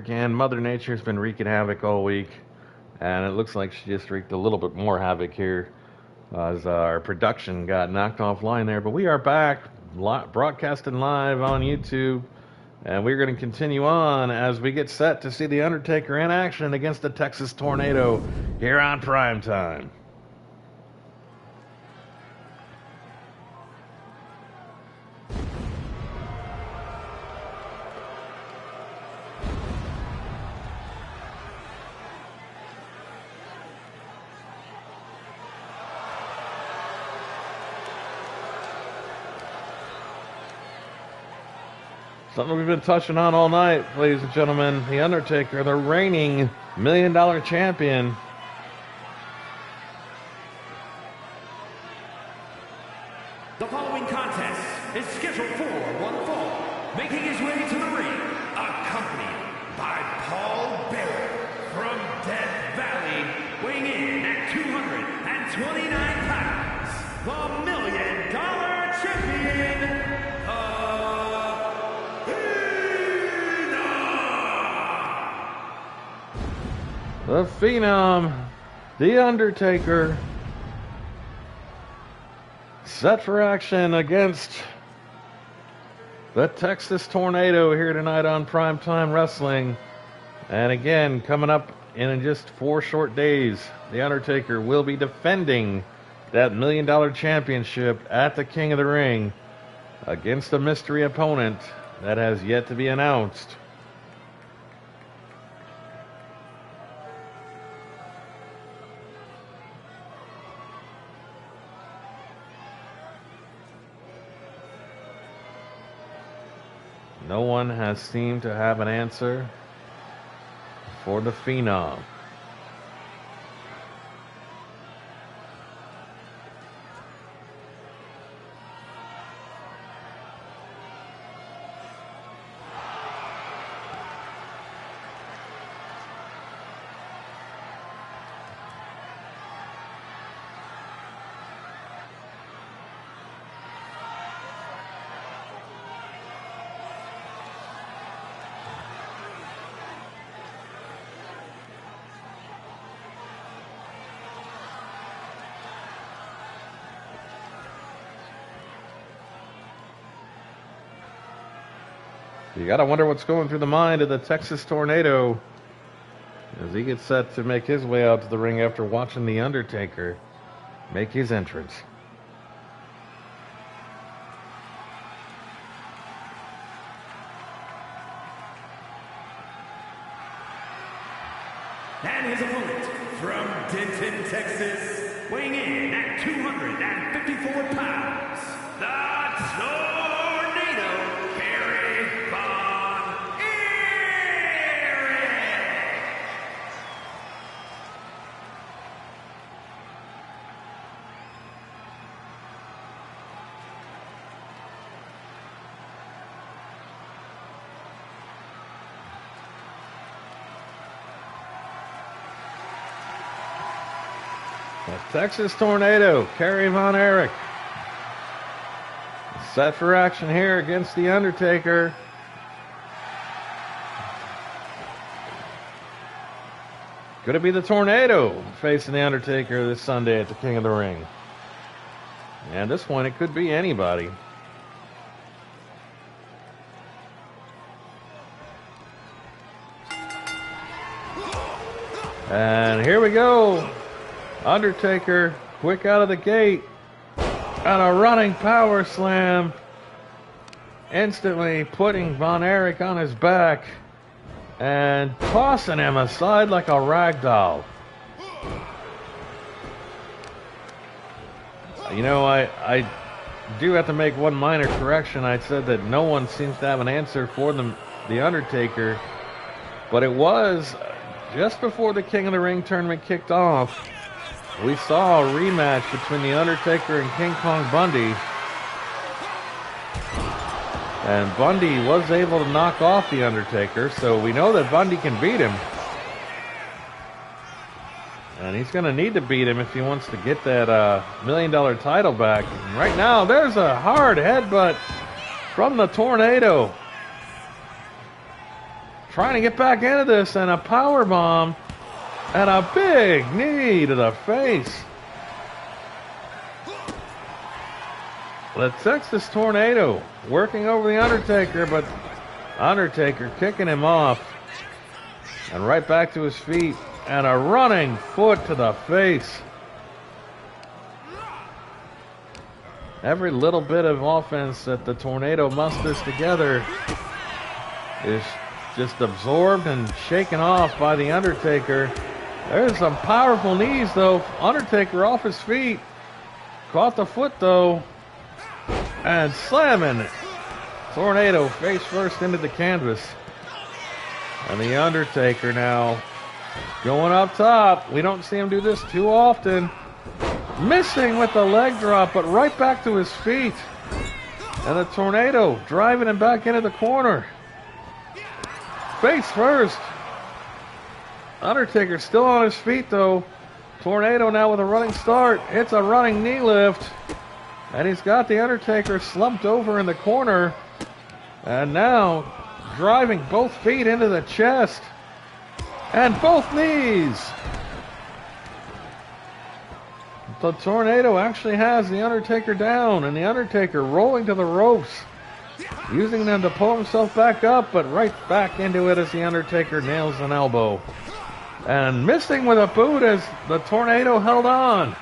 again. Mother Nature's been wreaking havoc all week, and it looks like she just wreaked a little bit more havoc here as our production got knocked offline there. But we are back, broadcasting live on YouTube, and we're going to continue on as we get set to see The Undertaker in action against the Texas Tornado here on Primetime. Something we've been touching on all night, ladies and gentlemen. The Undertaker, the reigning $1 million champion. The following contest is scheduled for one fall. Making his way to the ring, accompanied by Paul Bearer from Death Valley, weighing in at 229 pounds, the $1 million champion. The Phenom, The Undertaker, set for action against the Texas Tornado here tonight on Primetime Wrestling. And again, coming up in just 4 short days, The Undertaker will be defending that $1 million championship at the King of the Ring against a mystery opponent that has yet to be announced. No one has seemed to have an answer for the Phenom. You gotta wonder what's going through the mind of the Texas Tornado as he gets set to make his way out to the ring after watching The Undertaker make his entrance. And his opponent from Denton, Texas, weighing in at 254 pounds, the Tornado. The Texas Tornado, Kerry Von Erich, set for action here against The Undertaker. Could it be the Tornado facing The Undertaker this Sunday at the King of the Ring? And at this point, it could be anybody. And here we go. Undertaker, quick out of the gate, and a running power slam, instantly putting Von Erich on his back and tossing him aside like a rag doll. You know, I do have to make one minor correction. I said that no one seems to have an answer for the Undertaker, but it was just before the King of the Ring tournament kicked off. We saw a rematch between The Undertaker and King Kong Bundy. And Bundy was able to knock off The Undertaker, so we know that Bundy can beat him. And he's going to need to beat him if he wants to get that $1 million title back. And right now, there's a hard headbutt from the Tornado. trying to get back into this, and a power bomb and a big knee to the face. The Texas Tornado working over the Undertaker, but Undertaker kicking him off. And right back to his feet, and a running foot to the face. Every little bit of offense that the Tornado musters together is just absorbed and shaken off by the Undertaker. There's some powerful knees, though. Undertaker off his feet. Caught the foot, though. And slamming it. Tornado face first into the canvas. And the Undertaker now going up top. We don't see him do this too often. Missing with the leg drop, but right back to his feet. And the Tornado driving him back into the corner. Face first. Undertaker still on his feet, though. Tornado now with a running start. It's a running knee lift. And he's got the Undertaker slumped over in the corner. And now driving both feet into the chest. And both knees. The Tornado actually has the Undertaker down. And the Undertaker rolling to the ropes. Using them to pull himself back up. But right back into it as the Undertaker nails an elbow. And missing with a boot as the Tornado held on.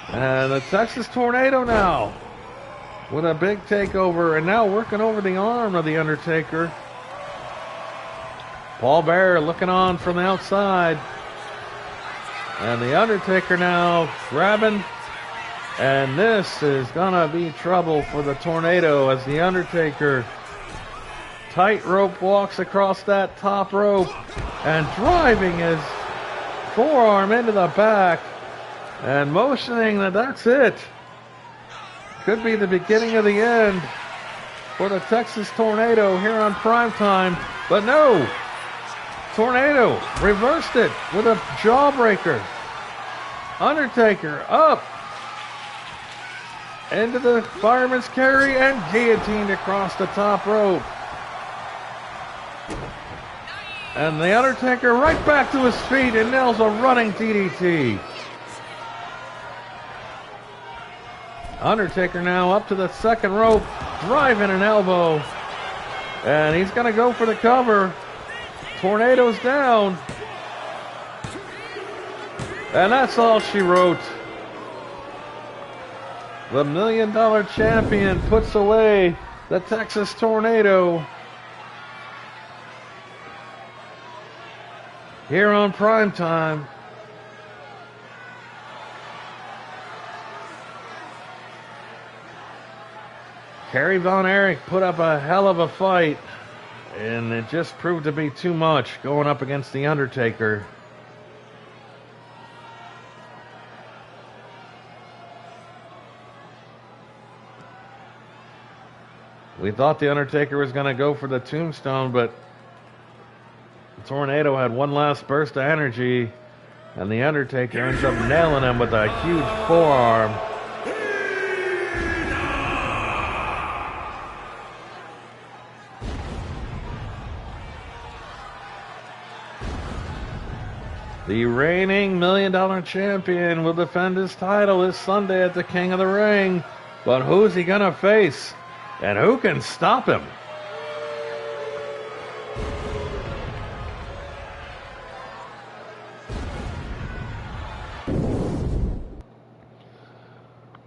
And the Texas Tornado now with a big takeover and now working over the arm of the Undertaker. Paul Bearer looking on from the outside. And the Undertaker now grabbing. And this is going to be trouble for the Tornado as the Undertaker tightrope walks across that top rope and driving his forearm into the back and motioning that that's it. Could be the beginning of the end for the Texas Tornado here on Primetime. But no, Tornado reversed it with a jawbreaker. Undertaker up into the fireman's carry and guillotined across the top rope. And the Undertaker right back to his feet and nails a running DDT. Undertaker now up to the second rope, driving an elbow. And he's going to go for the cover. Tornado's down. And that's all she wrote. The $1 Million Champion puts away the Texas Tornado. Here on Primetime. Kerry Von Erich put up a hell of a fight, and it just proved to be too much going up against The Undertaker. We thought The Undertaker was going to go for the tombstone, but the Tornado had one last burst of energy, and The Undertaker ends up nailing him with a huge forearm. The reigning $1 Million Champion will defend his title this Sunday at the King of the Ring. But who's he going to face? And who can stop him?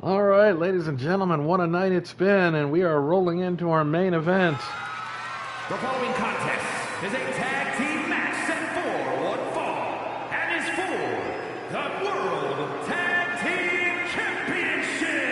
All right, ladies and gentlemen, what a night it's been, and we are rolling into our main event. The following contest is a tag team match set for one fall and is for the World Tag Team Championship.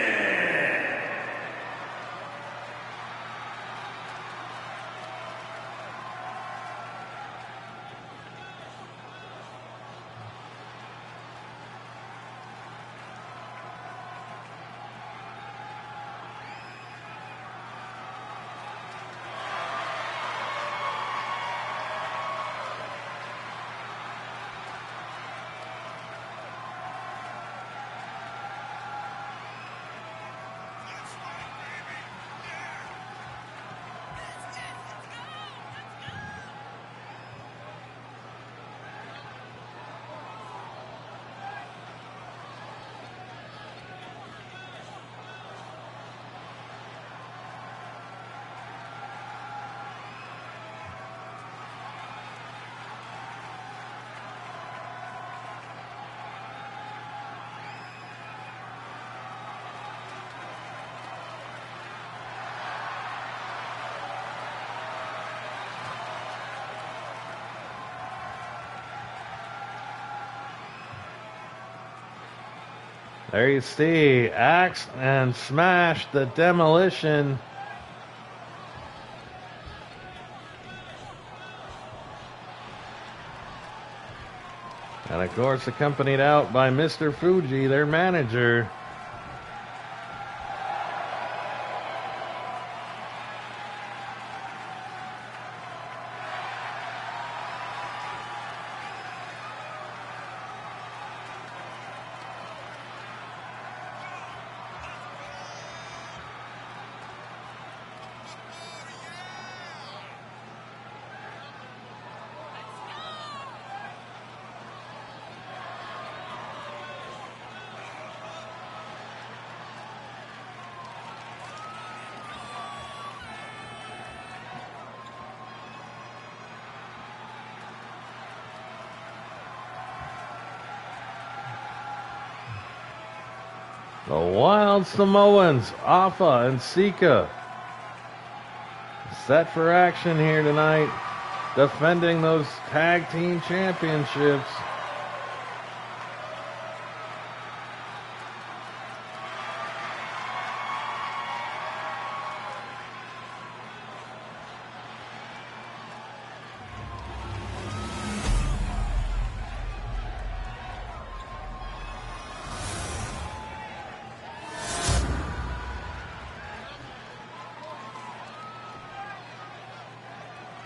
There you see Axe and Smash, the Demolition. And of course accompanied out by Mr. Fuji, their manager. The Wild Samoans, Alpha and Sika, set for action here tonight, defending those tag team championships.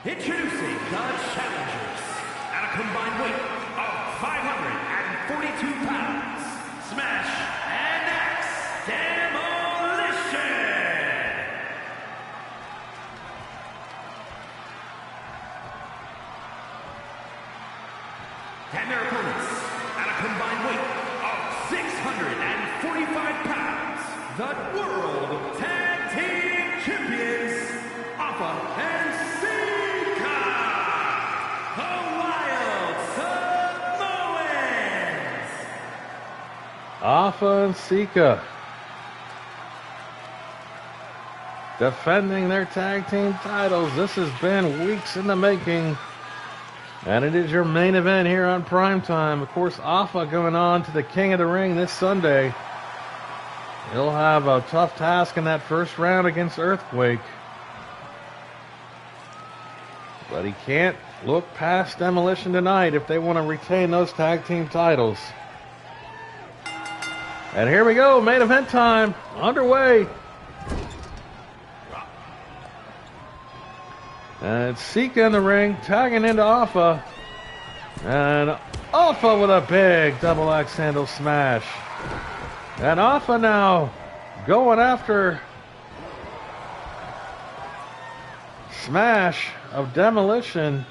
Introducing the challengers at a combined weight of 542 pounds, Smash and Axe Demolition! And their opponents at a combined weight of 645 pounds, the World Tag Team Champions, Alpha and Alpha and Sika defending their tag team titles. This has been weeks in the making, and it is your main event here on Primetime. Of course, Alpha going on to the King of the Ring this Sunday. He'll have a tough task in that first round against Earthquake, but he can't look past Demolition tonight if they want to retain those tag team titles. And here we go, main event time, underway. And it's Sika in the ring, tagging into Alpha. And Alpha with a big double axe handle smash. And Alpha now going after Smash of Demolition.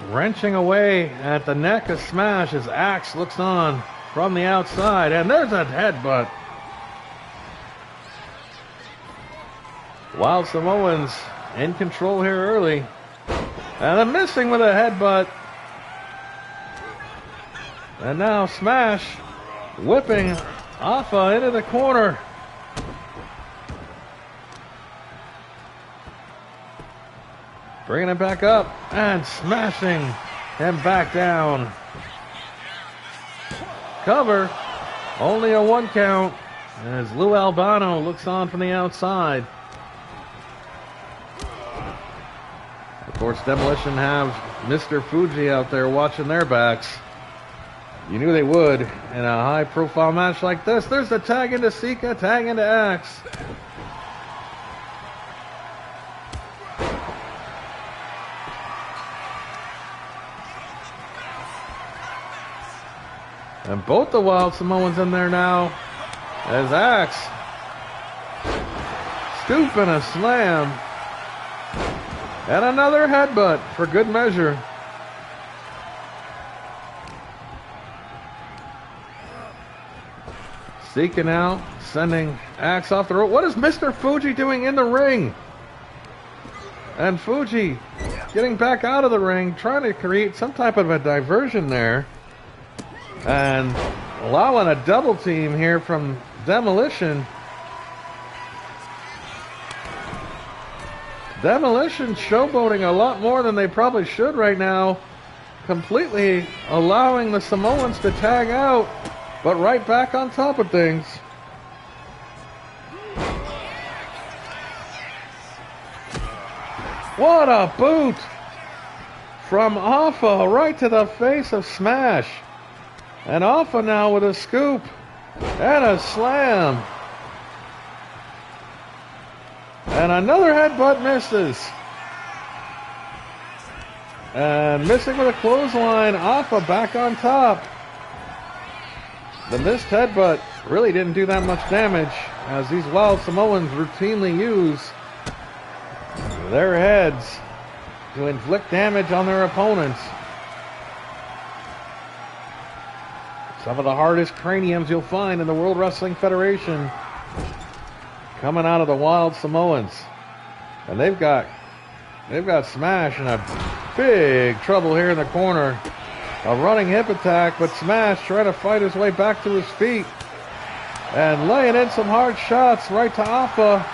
Wrenching away at the neck of Smash as Axe looks on from the outside. And there's a headbutt. Wild Samoans in control here early. And they're missing with a headbutt. And now Smash whipping Alpha into the corner. Bringing it back up and smashing him back down. Cover, only a 1 count as Lou Albano looks on from the outside. Of course, Demolition have Mr. Fuji out there watching their backs. You knew they would in a high-profile match like this. There's the tag into Sika, tag into Axe. And both the Wild Samoans in there now as Axe scooping a slam. And another headbutt for good measure. Sika now sending Axe off the rope. What is Mr. Fuji doing in the ring? And Fuji getting back out of the ring, trying to create some type of a diversion there. And allowing a double team here from Demolition. Demolition showboating a lot more than they probably should right now. completely allowing the Samoans to tag out, but right back on top of things. What a boot from Alpha right to the face of Smash. And Alpha now with a scoop and a slam. And another headbutt misses. And missing with a clothesline, Alpha back on top. The missed headbutt really didn't do that much damage, as these Wild Samoans routinely use their heads to inflict damage on their opponents. Some of the hardest craniums you'll find in the World Wrestling Federation coming out of the Wild Samoans. And they've got Smash in a big trouble here in the corner. A running hip attack, but Smash trying to fight his way back to his feet and laying in some hard shots right to Alpha.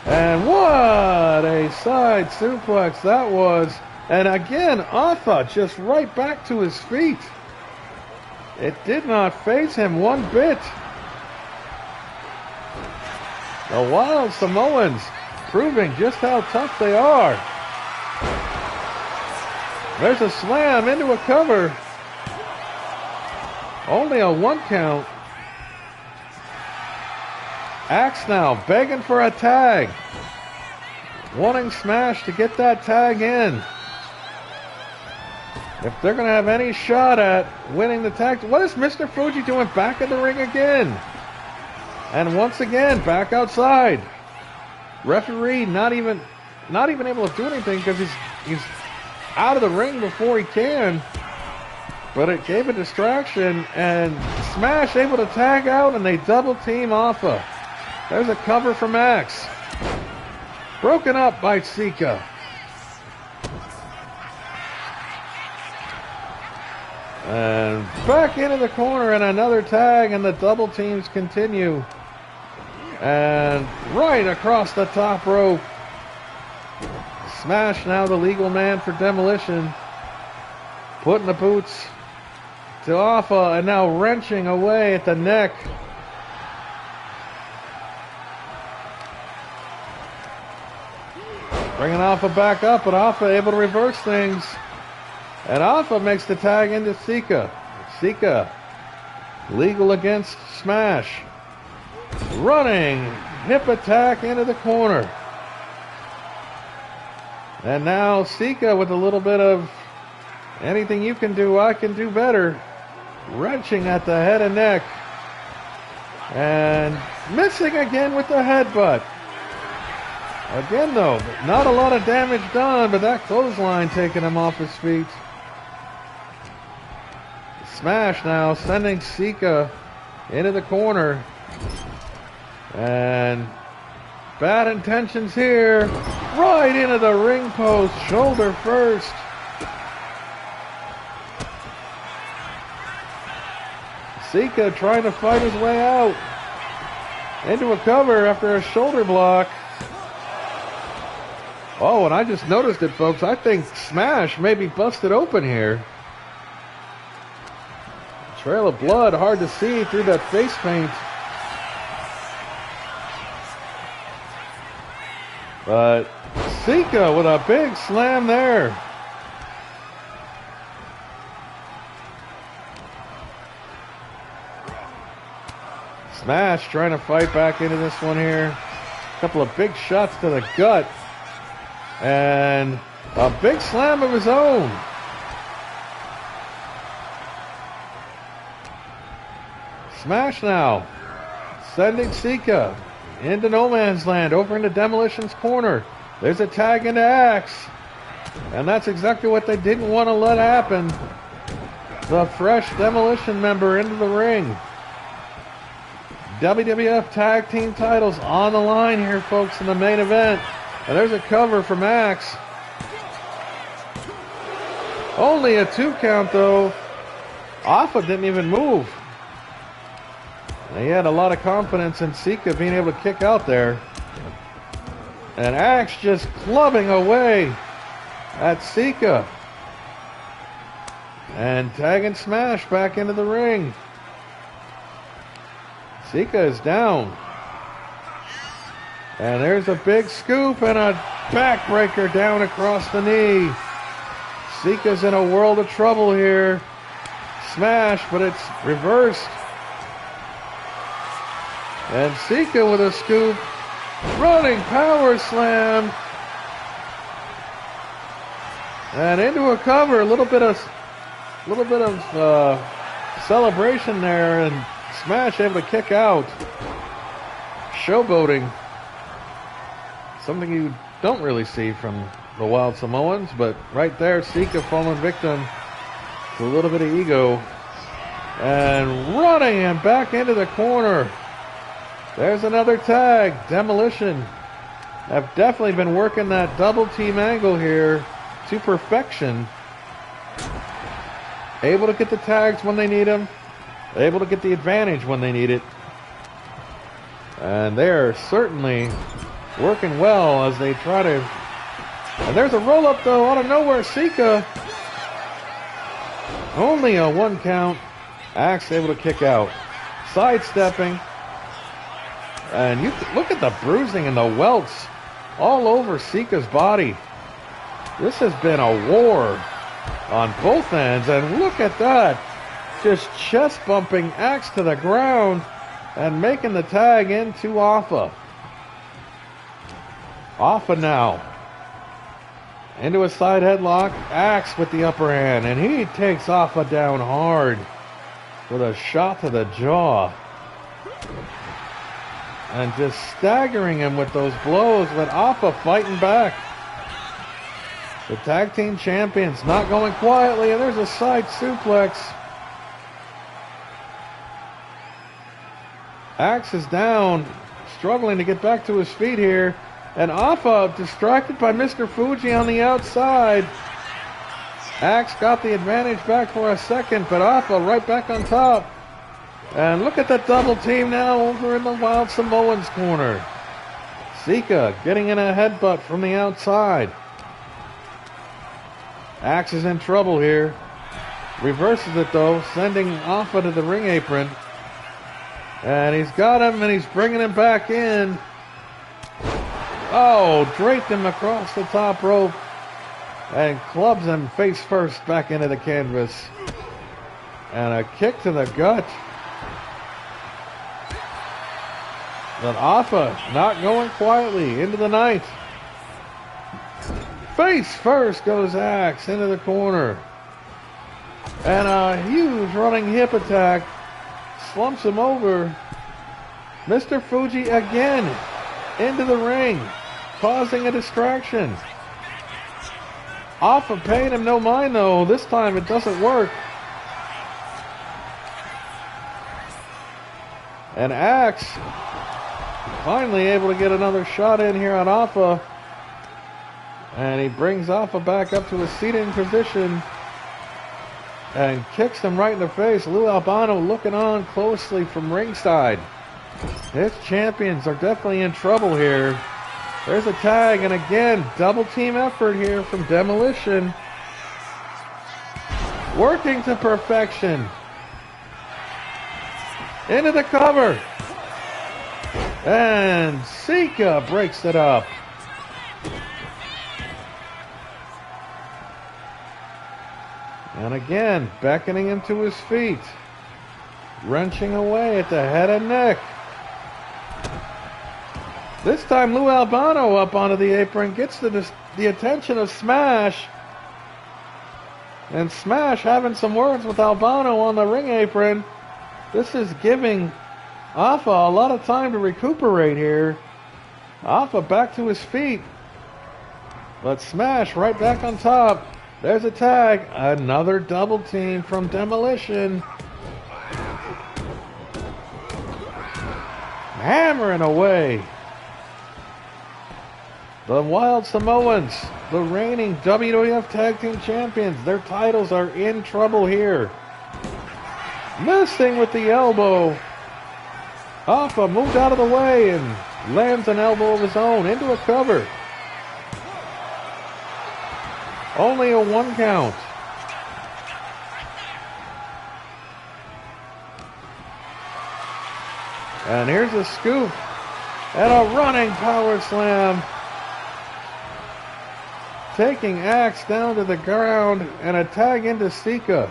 And what a side suplex that was. And again, Alpha just right back to his feet. It did not faze him one bit. The Wild Samoans proving just how tough they are. There's a slam into a cover. Only a 1 count. Axe now begging for a tag. Wanting Smash to get that tag in. If they're going to have any shot at winning the tag. What is Mr. Fuji doing back in the ring again? And once again, back outside. Referee not even able to do anything because he's out of the ring before he can. But it gave a distraction, and Smash able to tag out, and they double team Alpha. There's a cover for Max. Broken up by Sika. And back into the corner, and another tag, and the double teams continue. And right across the top rope. Smash now the legal man for Demolition. Putting the boots to Alpha, and now wrenching away at the neck. Bringing Alpha back up, but Alpha able to reverse things. And Alpha makes the tag into Sika. Sika, legal against Smash. Running hip attack into the corner. And now Sika with a little bit of anything you can do, I can do better. Wrenching at the head and neck. And missing again with the headbutt. Again though, not a lot of damage done, but that clothesline taking him off his feet. Smash now sending Sika into the corner. And bad intentions here. Right into the ring post, shoulder first. Sika trying to fight his way out. Into a cover after a shoulder block. Oh, and I just noticed it, folks. I think Smash may be busted open here. Trail of blood, hard to see through that face paint. But Sika with a big slam there. Smash trying to fight back into this one here. A couple of big shots to the gut. And a big slam of his own. Smash now. Sending Sika into no man's land, over into Demolition's corner. There's a tag into Axe. And that's exactly what they didn't want to let happen. The fresh Demolition member into the ring. WWF Tag Team titles on the line here, folks, in the main event. And there's a cover for Max. Only a 2 count, though. Alpha didn't even move. He had a lot of confidence in Sika being able to kick out there. And Axe just clubbing away at Sika. And tag and smash back into the ring. Sika is down. And there's a big scoop and a backbreaker down across the knee. Sika's in a world of trouble here. Smash, but it's reversed. And Sika with a scoop. Running power slam. And into a cover. A little bit of celebration there, and Smash able to kick out. Showboating. Something you don't really see from the Wild Samoans, but right there, Sika falling victim to a little bit of ego. And running him back into the corner. There's another tag. Demolition have definitely been working that double team angle here to perfection. Able to get the tags when they need them. Able to get the advantage when they need it. And they're certainly working well as they try to... And there's a roll-up, though, out of nowhere. Sika. Only a 1 count. Axe able to kick out. Sidestepping. And you look at the bruising and the welts all over Sika's body. This has been a war on both ends, and look at that. Just chest bumping Axe to the ground and making the tag into Alpha. Alpha now. Into a side headlock. Axe with the upper hand, and he takes Alpha down hard with a shot to the jaw. And just staggering him with those blows, with Alpha fighting back. The tag team champions not going quietly, and there's a side suplex. Axe is down, struggling to get back to his feet here. And Alpha distracted by Mr. Fuji on the outside. Axe got the advantage back for a second, but Alpha right back on top. And look at that double team now over in the Wild Samoans corner. Sika getting in a headbutt from the outside. Axe is in trouble here. Reverses it though, sending Alpha to the ring apron. And he's got him, and he's bringing him back in. Oh, draped him across the top rope. And clubs him face first back into the canvas. And a kick to the gut. But Alpha not going quietly into the night. Face first goes Axe into the corner. And a huge running hip attack slumps him over. Mr. Fuji again into the ring, causing a distraction. Alpha paying him no mind though. This time it doesn't work. And Axe finally able to get another shot in here on Alpha. And he brings Alpha back up to a seating position and kicks him right in the face. Lou Albano looking on closely from ringside. His champions are definitely in trouble here. There's a tag, and again, double team effort here from Demolition. Working to perfection. Into the cover. And Sika breaks it up. And again, beckoning him to his feet. Wrenching away at the head and neck. This time Lou Albano up onto the apron, gets the attention of Smash. And Smash having some words with Albano on the ring apron. This is giving Alpha a lot of time to recuperate here. Alpha back to his feet. But Smash right back on top. There's a tag. Another double team from Demolition. Hammering away. The Wild Samoans, the reigning WWF Tag Team Champions, their titles are in trouble here. Missing with the elbow. Alpha moved out of the way and lands an elbow of his own into a cover. Only a 1 count. And here's a scoop and a running power slam. Taking Axe down to the ground and a tag into Sika.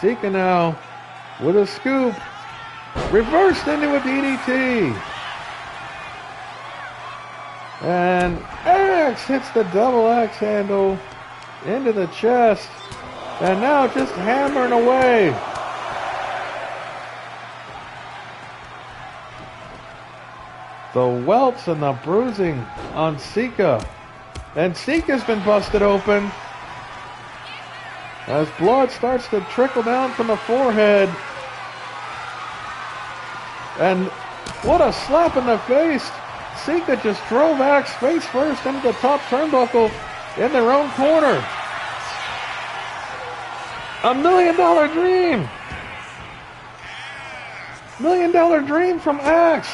Sika now with a scoop. Reversed into a DDT. And Axe hits the double axe handle into the chest. And now just hammering away. The welts and the bruising on Sika. And Sika's been busted open as blood starts to trickle down from the forehead. And what a slap in the face. Sika just drove Axe face first into the top turnbuckle in their own corner. A $1 million dream. $1 million dream from Axe.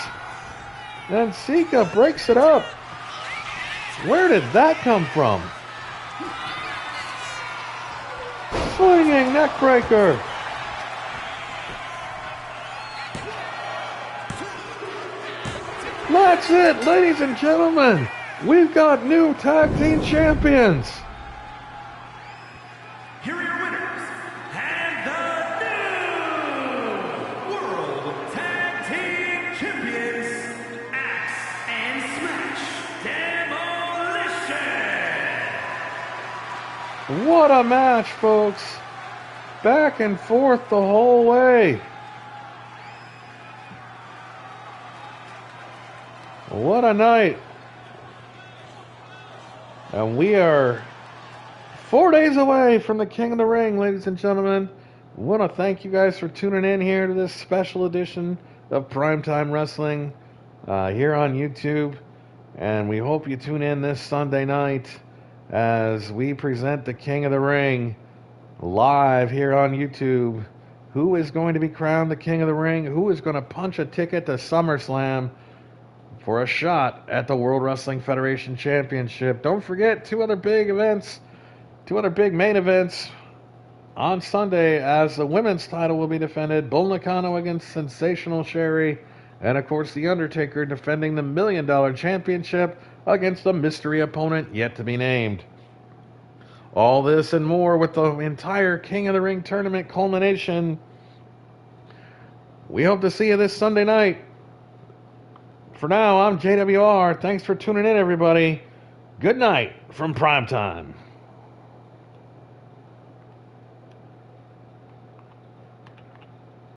And Sika breaks it up. Where did that come from? Swinging neckbreaker. That's it, ladies and gentlemen. We've got new tag team champions. Here are your winners, and the new World Tag Team Champions, Axe and Smash Demolition. What a match, folks. Back and forth the whole way. What a night. And we are 4 days away from the King of the Ring, ladies and gentlemen. I want to thank you guys for tuning in here to this special edition of Primetime Wrestling here on YouTube. And we hope you tune in this Sunday night as we present the King of the Ring live here on YouTube. Who is going to be crowned the King of the Ring? Who is going to punch a ticket to SummerSlam for a shot at the World Wrestling Federation Championship? Don't forget, two other big main events on Sunday as the women's title will be defended. Bull Nakano against Sensational Sherry. And, of course, The Undertaker defending the $1 million championship against a mystery opponent yet to be named. All this and more with the entire King of the Ring tournament culmination. We hope to see you this Sunday night. For now, I'm JWR. Thanks for tuning in, everybody. Good night from Primetime.